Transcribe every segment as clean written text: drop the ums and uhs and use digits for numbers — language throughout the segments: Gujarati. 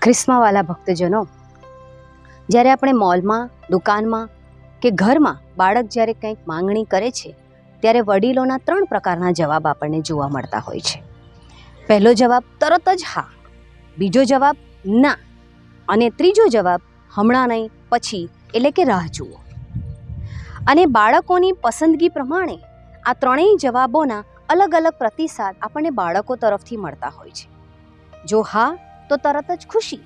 ખ્રિસ્માવાલા ભક્તજનો, જ્યારે આપણે મોલમાં, દુકાનમાં કે ઘરમાં બાળક જ્યારે કંઈક માંગણી કરે છે ત્યારે વડીલોના 3 પ્રકારના જવાબ આપણને જોવા મળતા હોય છે. પહેલો જવાબ તરત જ હા, બીજો જવાબ ના, અને ત્રીજો જવાબ હમણાં નહીં પછી, એટલે કે રાહ જુઓ. અને બાળકોની પસંદગી પ્રમાણે આ ત્રણેય જવાબોના અલગ અલગ પ્રતિસાદ આપણને બાળકો તરફથી મળતા હોય છે. જો હા તો તરત જ ખુશી,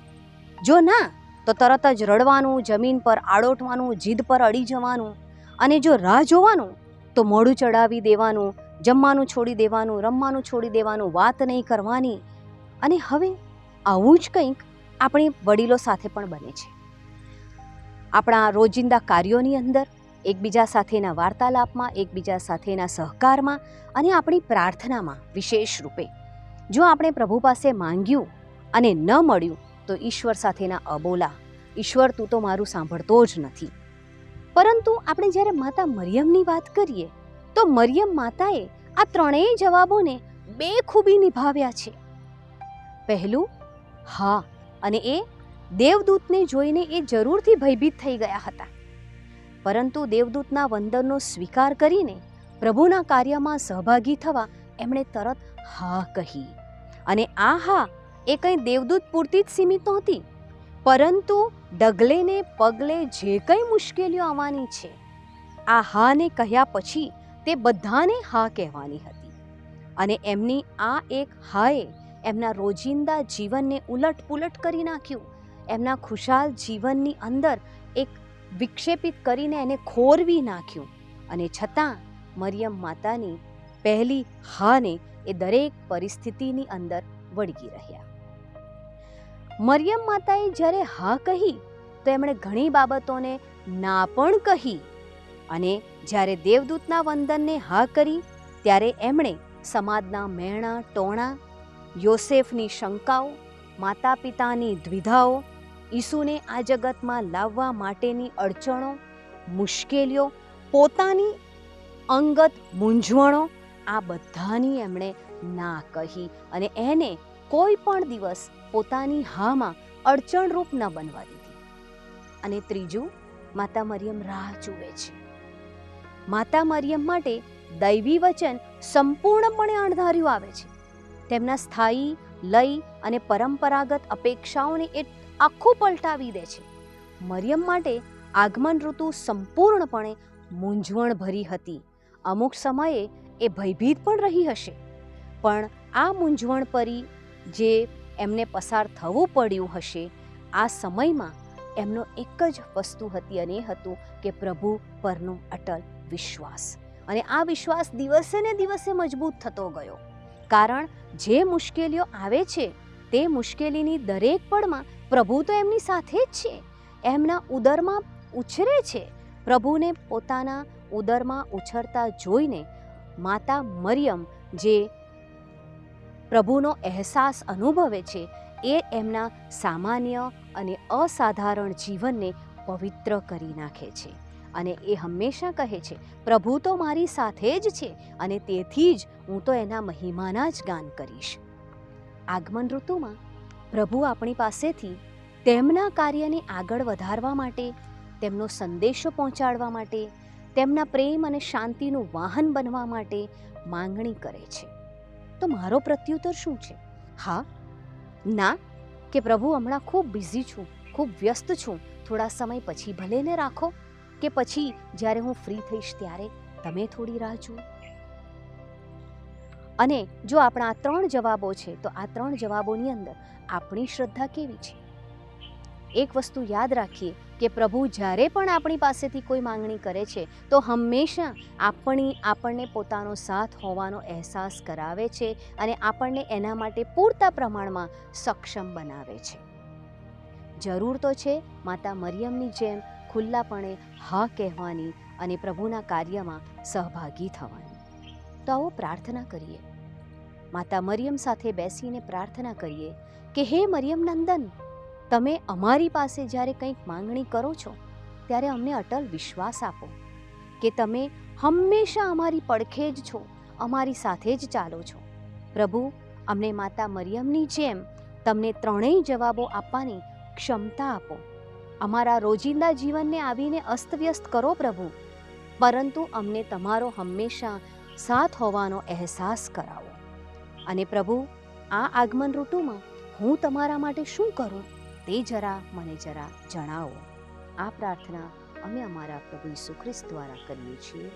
જો ના તો તરત જ રડવાનું, જમીન પર આડોટવાનું, જીદ પર અડી જવાનું, અને જો રાહ જોવાનું તો મોઢું ચડાવી દેવાનું, જમવાનું છોડી દેવાનું, રમવાનું છોડી દેવાનું, વાત નહીં કરવાની. અને હવે આવું જ કંઈક આપણી વડીલો સાથે પણ બને છે. આપણા રોજિંદા કાર્યોની અંદર, એકબીજા સાથેના વાર્તાલાપમાં, એકબીજા સાથેના સહકારમાં અને આપણી પ્રાર્થનામાં વિશેષ રૂપે જો આપણે પ્રભુ પાસે માંગ્યું અને ન મળ્યું તો ઈશ્વર સાથેના અબોલા, ઈશ્વર તું તો મારું સાંભળતો જ નથી. પરંતુ આપણે જ્યારે માતા મરિયમની વાત કરીએ તો મરિયમ માતાએ આ ત્રણેય જવાબોને બેખૂબી નિભાવ્યા છે. પહેલું હા, અને એ દેવદૂતને જોઈને એ જરૂરથી ભયભીત થઈ ગયા હતા, પરંતુ દેવદૂતના વંદનનો સ્વીકાર કરીને પ્રભુના કાર્યમાં સહભાગી થવા એમણે તરત હા કહી. અને આ હા એ કંઈ દેવદૂત પૂરતી જ સીમિત નહોતી, પરંતુ ડગલે ને પગલે જે કંઈ મુશ્કેલીઓ આવવાની છે, આ હાને કહ્યા પછી તે બધાને હા કહેવાની હતી. અને એમની આ એક હાએ એમના રોજિંદા જીવનને ઉલટપુલટ કરી નાખ્યું, એમના ખુશાલ જીવનની અંદર એક વિક્ષેપિત કરીને એને ખોરવી નાખ્યું. અને છતાં મરિયમ માતાની પહેલી હાને એ દરેક પરિસ્થિતિની અંદર વળગી રહ્યા. મરિયમ માતાએ જ્યારે હા કહી તો એમણે ઘણી બાબતોને ના પણ કહી, અને જ્યારે દેવદૂતના વંદનને હા કરી ત્યારે એમણે સમાજના મેણા ટોણા, યોસેફની શંકાઓ, માતા પિતાની દ્વિધાઓ, ઈસુને આ જગતમાં લાવવા માટેની અડચણો, મુશ્કેલીઓ, પોતાની અંગત મૂંઝવણો, આ બધાની એમણે ના કહી અને એને કોઈ પણ દિવસ પોતાની હામાં અડચણરૂપ ન બનવા દીધી. અને ત્રીજું, માતા મરિયમ રાહ જુએ છે. માતા મરિયમ માટે દૈવી વચન સંપૂર્ણપણે અણધાર્યું આવે છે. તેમના સ્થાયી, લય અને પરંપરાગત અપેક્ષાઓને એ આખું પલટાવી દે છે. મરિયમ માટે આગમન ઋતુ સંપૂર્ણપણે મૂંઝવણ ભરી હતી. અમુક સમયે એ ભયભીત પણ રહી હશે, પણ આ મૂંઝવણ પરી જે એમને પસાર થવું પડ્યું હશે, આ સમયમાં એમનો એક જ વસ્તુ હતી, અને એ હતું કે પ્રભુ પરનો અટલ વિશ્વાસ. અને આ વિશ્વાસ દિવસે ને દિવસે મજબૂત થતો ગયો, કારણ જે મુશ્કેલીઓ આવે છે તે મુશ્કેલીની દરેક પળમાં પ્રભુ તો એમની સાથે જ છે, એમના ઉદરમાં ઉછરે છે. પ્રભુને પોતાના ઉદરમાં ઉછરતા જોઈને માતા મરિયમ જે પ્રભુનો અહેસાસ અનુભવે છે, એ એમના સામાન્ય અને અસાધારણ જીવનને પવિત્ર કરી નાખે છે. અને એ હંમેશા કહે છે, પ્રભુ તો મારી સાથે જ છે અને તેથી જ હું તો એના મહિમાના જ ગાન કરીશ. આગમન ઋતુમાં પ્રભુ આપણી પાસેથી તેમના કાર્યને આગળ વધારવા માટે, તેમનો સંદેશો પહોંચાડવા માટે, તેમના પ્રેમ અને શાંતિનું વાહન બનવા માટે માંગણી કરે છે. તો મારો પ્રત્યુત્તર શું છે? હા, ના, કે પ્રભુ હમણાં ખૂબ બિઝી છું, ખૂબ વ્યસ્ત છું, થોડા સમય પછી ભલે ને રાખો, કે પછી જ્યારે હું ફ્રી થઈશ ત્યારે તમે થોડી રાહ જુઓ. અને જો આપણા આ 3 જવાબો છે તો આ 3 જવાબોની અંદર આપણી શ્રદ્ધા કેવી છે? એક વસ્તુ યાદ રાખીએ કે પ્રભુ જ્યારે પણ આપણી પાસેથી કોઈ માંગણી કરે છે તો હંમેશા આપણને પોતાનો સાથ હોવાનો અહેસાસ કરાવે છે અને આપણને એના માટે પૂરતા પ્રમાણમાં સક્ષમ બનાવે છે. જરૂર તો છે માતા મરિયમની જેમ ખુલ્લાપણે હા કહેવાની અને પ્રભુના કાર્યમાં સહભાગી થવાની. તો આવો પ્રાર્થના કરીએ, માતા મરિયમ સાથે બેસીને પ્રાર્થના કરીએ કે હે મરિયમ નંદન, તમે અમારી પાસે જ્યારે કંઈક માંગણી કરો છો ત્યારે અમને અટલ વિશ્વાસ આપો કે તમે હંમેશા અમારી પડખે જ છો, અમારી સાથે જ ચાલો છો. પ્રભુ, અમને માતા મરિયમની જેમ તમને ત્રણેય જવાબો આપવાની ક્ષમતા આપો. અમારા રોજિંદા જીવનને આવીને અસ્તવ્યસ્ત કરો પ્રભુ, પરંતુ અમને તમારો હંમેશા સાથ હોવાનો અહેસાસ કરાવો. અને પ્રભુ, આ આગમન ઋતુમાં હું તમારા માટે શું કરું તે મને જરા જણાવો. આ પ્રાર્થના અમે અમારા પ્રભુ ઈસુ ખ્રિસ્ત દ્વારા કરીએ છીએ.